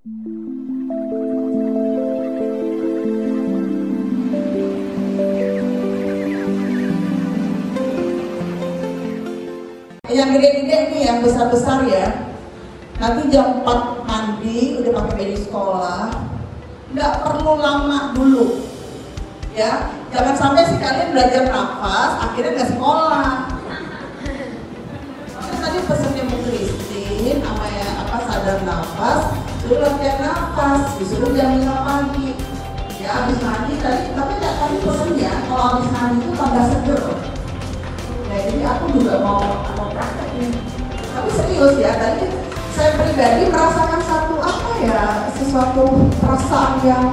Yang gede-gede nih, yang besar-besar ya. Nanti jam 4 mandi, udah pakai baju sekolah. Nggak perlu lama dulu, ya. Jangan sampai sih kalian belajar nafas, akhirnya nggak sekolah. Tadi pesennya Bu Christine, sama ya sadar nafas, suruh latihan nafas, disuruh jam 5 pagi. Ya habis mandi tadi, tapi tadi pesennya kalau habis mandi itu tambah seger. Ya jadi aku juga mau praktekin. Tapi serius ya, tadi saya pribadi merasakan sesuatu perasaan yang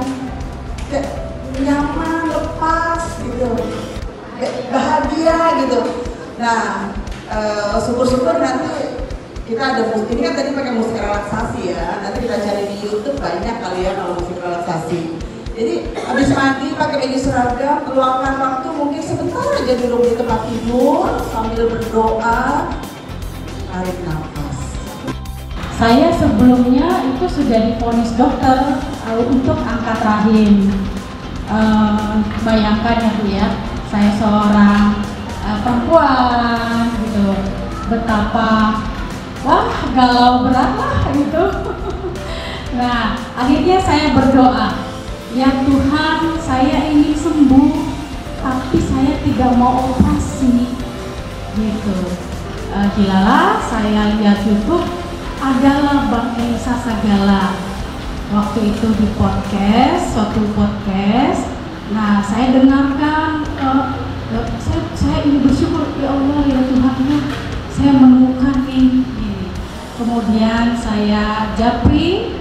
nyaman, lepas gitu, bahagia gitu. Nah, syukur-syukur nanti kita ada musik, ini kan tadi pakai musik relaksasi ya. Nanti kita cari di YouTube banyak kali ya kalau musik relaksasi. Jadi habis mandi pakai baju seragam, luangkan waktu mungkin sebentar aja duduk di tempat tidur sambil berdoa, tarik nafas. Saya sebelumnya itu sudah divonis dokter untuk angkat rahim. Bayangkan ya Bu ya, saya seorang perempuan gitu, betapa galau berat lah gitu. Nah akhirnya saya berdoa, ya Tuhan, saya ingin sembuh tapi saya tidak mau operasi gitu. Gilalah saya lihat YouTube, adalah Bang Elisa Sagala waktu itu di suatu podcast. Nah saya dengarkan, saya ini bersyukur, ya Allah ya Tuhan, saya menemukan ini. Kemudian saya japri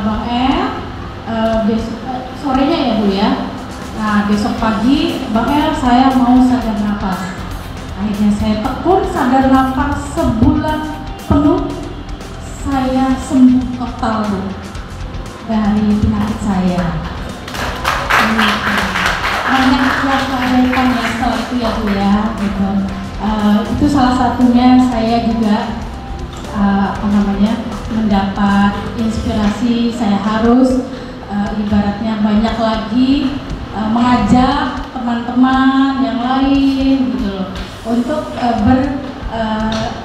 Bang besok sorenya ya Bu ya. Nah besok pagi Bang saya mau sadar nafas. Akhirnya saya tekun sadar nafas sebulan penuh. Saya sembuh total Bu dari penyakit saya. Banyak yang melahirkan ya setelah itu ya Bu ya gitu. Itu salah satunya saya juga mendapat inspirasi. Saya harus ibaratnya banyak lagi mengajak teman-teman yang lain gitu loh, untuk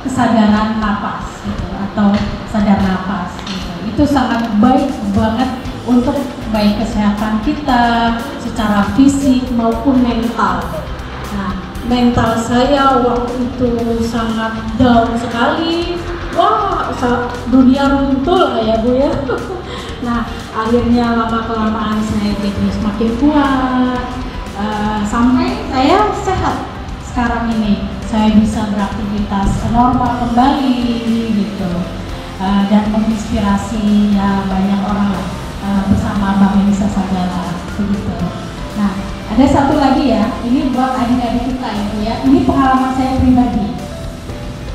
kesadaran napas gitu, atau sadar napas gitu. Itu sangat baik banget untuk baik kesehatan kita secara fisik maupun mental. Nah, mental saya waktu itu sangat down sekali. Wah, dunia runtuh ya Bu ya. Nah, akhirnya lama-kelamaan saya jadi semakin kuat, sampai saya sehat sekarang ini. Saya bisa beraktivitas normal kembali gitu, dan menginspirasi ya banyak orang lah, bersama Bang Elisa Sagala begitu. Nah, ada satu lagi ya, ini buat adik-adik kita ya, ini pengalaman saya pribadi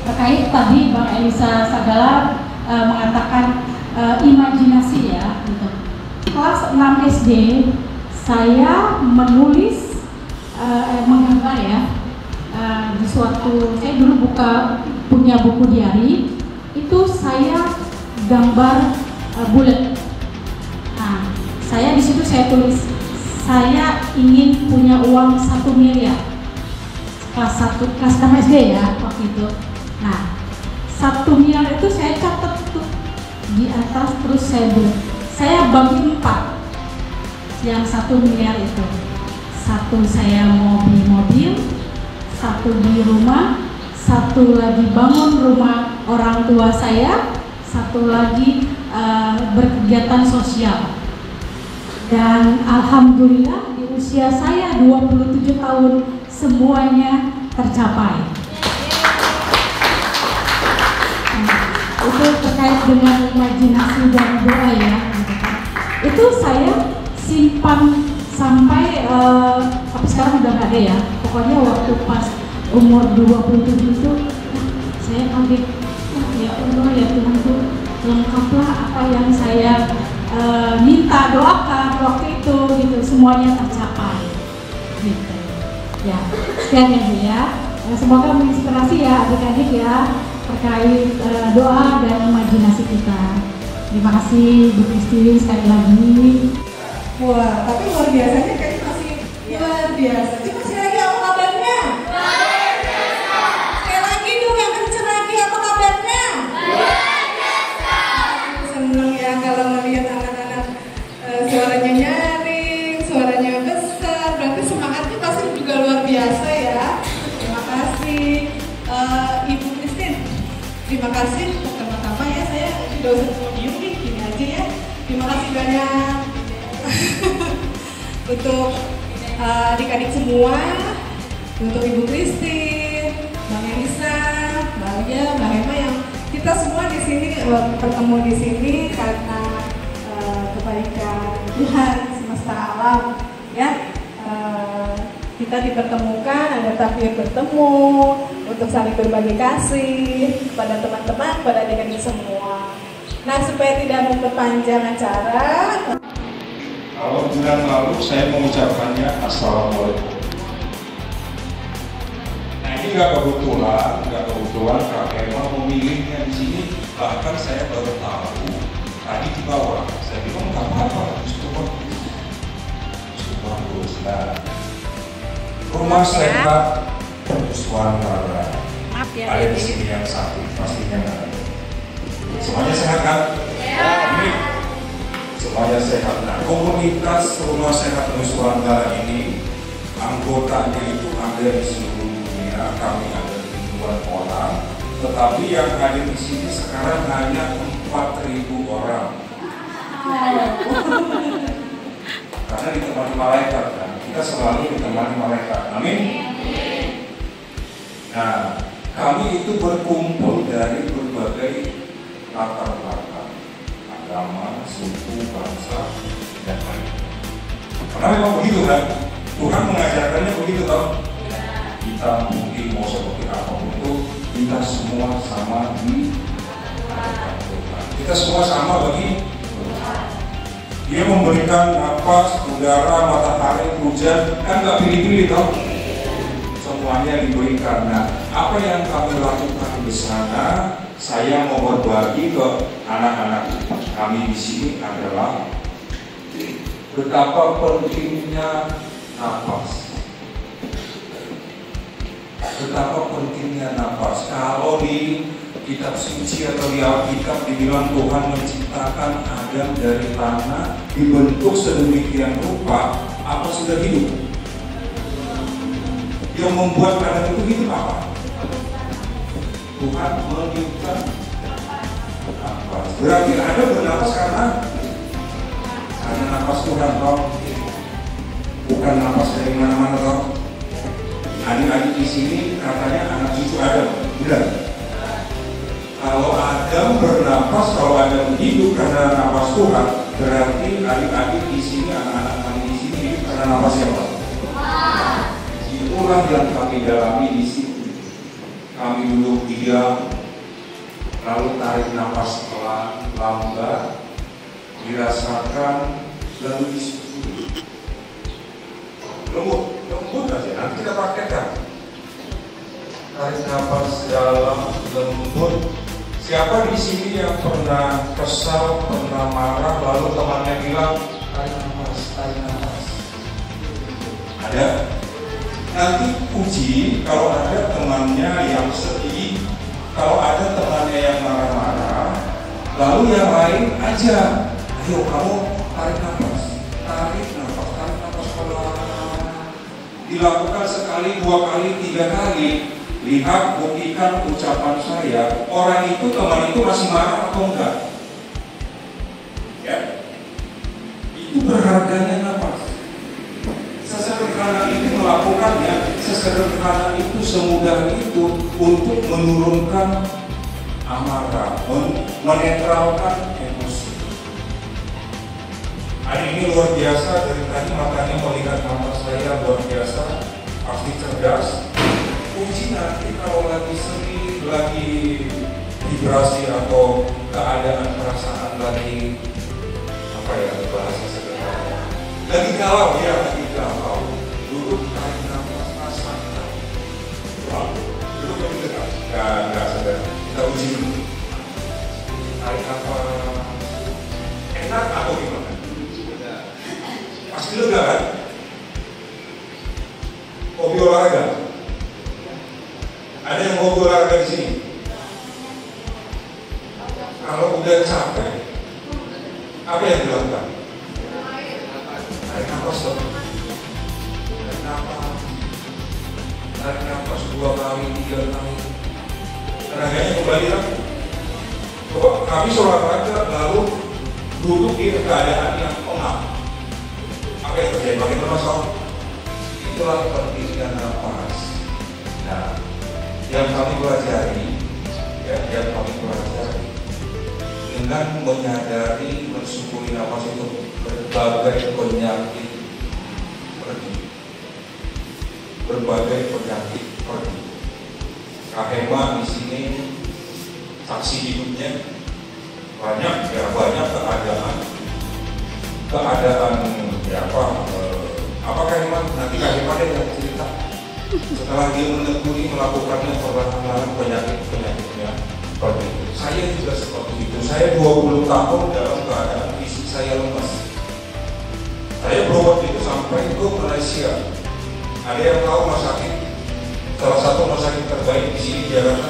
terkait tadi Bang Elisa Sagala mengatakan imajinasi ya gitu. Kelas 6 SD saya menulis, menggambar ya, di suatu, saya dulu punya buku diary, itu saya gambar bulat. Nah, saya di situ saya tulis, saya ingin punya uang 1 miliar. Kelas 6 SD ya waktu itu. Nah, 1 miliar itu saya catat tuh di atas, terus saya bulat. Saya bagi 4. Yang 1 miliar itu, 1 saya mau beli mobil, 1 di rumah, 1 lagi bangun rumah orang tua saya, 1 lagi berkegiatan sosial. Dan alhamdulillah di usia saya 27 tahun semuanya tercapai. Itu terkait dengan imajinasi dan doa ya. Itu saya simpan sampai tapi sekarang udah nggak ada ya. Pokoknya waktu pas umur 27 itu saya kaget, ya Allah ya Tuhanku, lengkaplah apa yang saya minta doakan waktu itu gitu, semuanya tercapai gitu ya. Sekian ya Bu ya, semoga menginspirasi ya adik-adik ya terkait doa dan imajinasi kita. Terima kasih Bu Christine sekali lagi. Wah, tapi luar biasanya kayaknya masih luar biasa. Coba sekali lagi apa kabarnya? Luar biasa. Sekali lagi dong yang kenceng lagi apa kabarnya? Luar biasa. Seneng ya kalau melihat anak-anak suaranya nyaring, suaranya besar, berarti semangatnya pasti juga luar biasa ya. Terima kasih Ibu Christine. Terima kasih pertama-tama ya, saya tidak usah podium nih, gini aja ya. Terima kasih banyak untuk adik-adik semua, untuk Ibu Christine, Bang Elisa, Mbak Alia, Mbak Hema yang kita semua di sini bertemu di sini karena kebaikan Tuhan semesta alam ya. Kita dipertemukan, ada takdir bertemu untuk saling berbagi kasih kepada teman-teman, kepada adik-adik semua. Nah, supaya tidak memperpanjang acara, kalau bulan lalu saya mengucapkannya Assalamualaikum. Nah ini nggak kebetulan Kak Emma memilihnya di sini. Bahkan saya baru tahu tadi di bawah. Saya bilang nggak apa-apa, justru bagus. Nah, rumah sehat Nuswantara. Ada di sini yang sakit pastinya. Semuanya sehat kan? Amin. Semuanya sehat. Nah, komunitas Rumah Sehat Nuswantara ini anggotanya itu ada di seluruh dunia. Kami ada di ribuan orang, tetapi yang hadir di sini sekarang hanya 4.000 orang. Karena ditemani malaikat kan, kita selalu ditemani malaikat. Amin. Nah, kami itu berkumpul dari berbagai latar belakang, agama, suku, bangsa, dan lain-lain. Karena memang begitu kan, Tuhan mengajarkannya begitu toh. Kita mungkin mau seperti apapun itu, kita semua sama di hadapan Tuhan. Kita semua sama bagi Tuhan. Dia memberikan napas, udara, matahari, hujan, kan nggak pilih-pilih toh. Semuanya diberikan. Nah, apa yang kami lakukan di sana, saya mau berbagi ke anak-anak kami di sini adalah betapa pentingnya napas. Betapa pentingnya napas. Kalau di kitab suci atau di Alkitab dibilang Tuhan menciptakan Adam dari tanah, dibentuk sedemikian rupa, apa sudah hidup? Yang membuat Adam itu hidup apa? Tuhan meniupkan napas. Berarti ada bernapas karena napas Tuhan toh, bukan napas dari mana-mana toh. Adik-adik di sini katanya anak cucu Adam, benar? Kalau Adam bernapas, kalau Adam hidup karena napas Tuhan, berarti adik-adik di sini, anak-anak kami di sini hidup karena napas siapa? Itulah yang kami dalami di sini. Kami duduk diam, lalu tarik napas pelan, lambat, dirasakan, lalu disyukuri. Lembut aja, nanti kita praktekkan. Tarik napas dalam, lembut. Siapa di sini yang pernah kesal, pernah marah, lalu temannya bilang, tarik napas, tarik napas? Ada? Nanti uji kalau ada temannya yang sedih, kalau ada temannya yang marah-marah, lalu yang lain aja, ayo kamu tarik nafas, tarik nafas pelan. Dilakukan sekali, 2 kali, 3 kali. Lihat, buktikan ucapan saya, orang itu, teman itu masih marah atau enggak? Ya, itu berharganya nafas. Sesederhana itu melakukannya, sesederhana itu, semudah itu untuk menurunkan amarah, menetralkan emosi. Hari ini luar biasa, dari tadi makanya melihat mata saya luar biasa, pasti cerdas. Uji nanti kalau lagi sedih, lagi vibrasi atau keadaan perasaan lagi apa ya bahasa sederhana, lagi galau ya, lagi galau, duduk tarik nafas, rasakan. Duduk lebih dekat, nggak sadar. Kita uji dulu. Tarik nafas, istirahat atau gimana? Pasti lega kan? Hobi olahraga? Ada yang hobi olahraga di sini? Kalau udah capek, apa yang dilakukan? Tarik nafas dong. Tarik nafas 2 kali, 3 kali. Tenaganya kembali lagi. Coba habis olahraga lalu duduk di keadaan yang pengap. Apa yang terjadi? Bagaimana soal? Itulah pendidikan nafas. Nah, yang kami pelajari, dengan menyadari, mensyukuri nafas itu berbagai penyakit pergi. Berbagai penyakit pergi. Kahema di sini saksi hidupnya banyak keadaan apakah Kahema nanti Kahema ada yang cerita setelah dia menekuni melakukannya perlahan-lahan penyakitnya pergi. Saya juga seperti itu. Saya 20 tahun dalam keadaan fisik saya lemas. Saya berobat itu sampai ke Malaysia. Ada yang tahu rumah sakit? Salah satu rumah sakit terbaik di sini di Jakarta.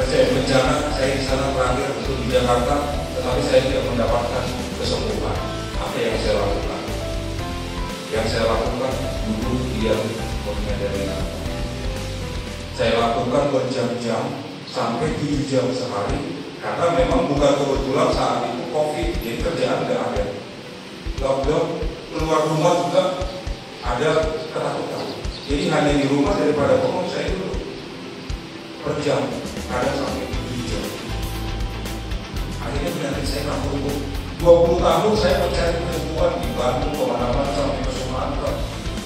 Saya bencana, saya di sana terakhir itu di Jakarta, tetapi saya tidak mendapatkan kesembuhan. Apa yang saya lakukan? Yang saya lakukan duduk diam menyadari nafas. Saya lakukan berjam-jam sampai 7 jam sehari karena memang bukan kebetulan saat itu COVID, jadi kerjaan nggak ada. Lockdown, keluar rumah juga ada ketakutan. Jadi hanya di rumah daripada ngomong saya dulu per jam, kadang sampai 7 jam. Akhirnya penyakit saya kambuh. 20 tahun saya mencari kesembuhan di Bandung, kemana-mana sampai ke Sumatera.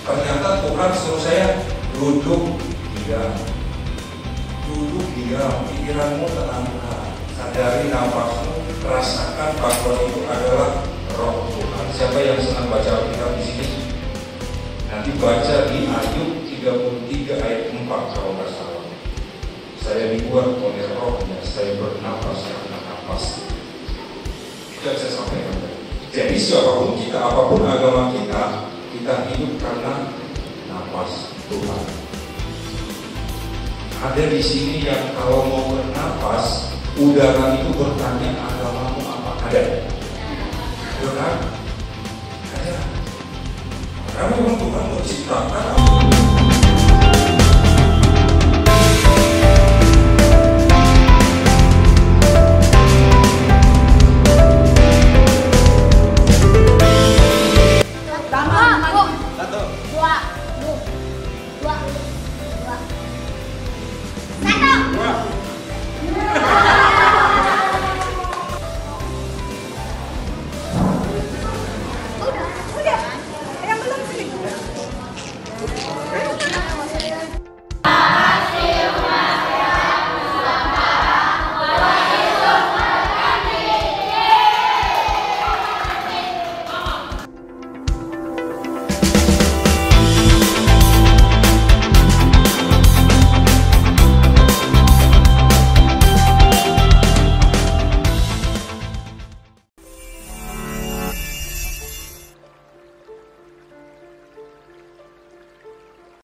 Ternyata Tuhan suruh saya duduk diam. Duduk diam, pikiranmu tenangkan, sadari nafasmu, rasakan bahwa itu adalah roh Tuhan. Siapa yang senang baca Alkitab di sini? Nanti baca di Ayub 33 ayat 4 kalau nggak salah. Saya dibuat oleh rohnya, saya bernafas karena nafas. Itu yang saya sampaikan. Jadi siapapun kita, apapun agama kita, kita hidup karena nafas Tuhan. Ada di sini yang kalau mau bernafas, udara itu bertanya agamamu apa? Ada.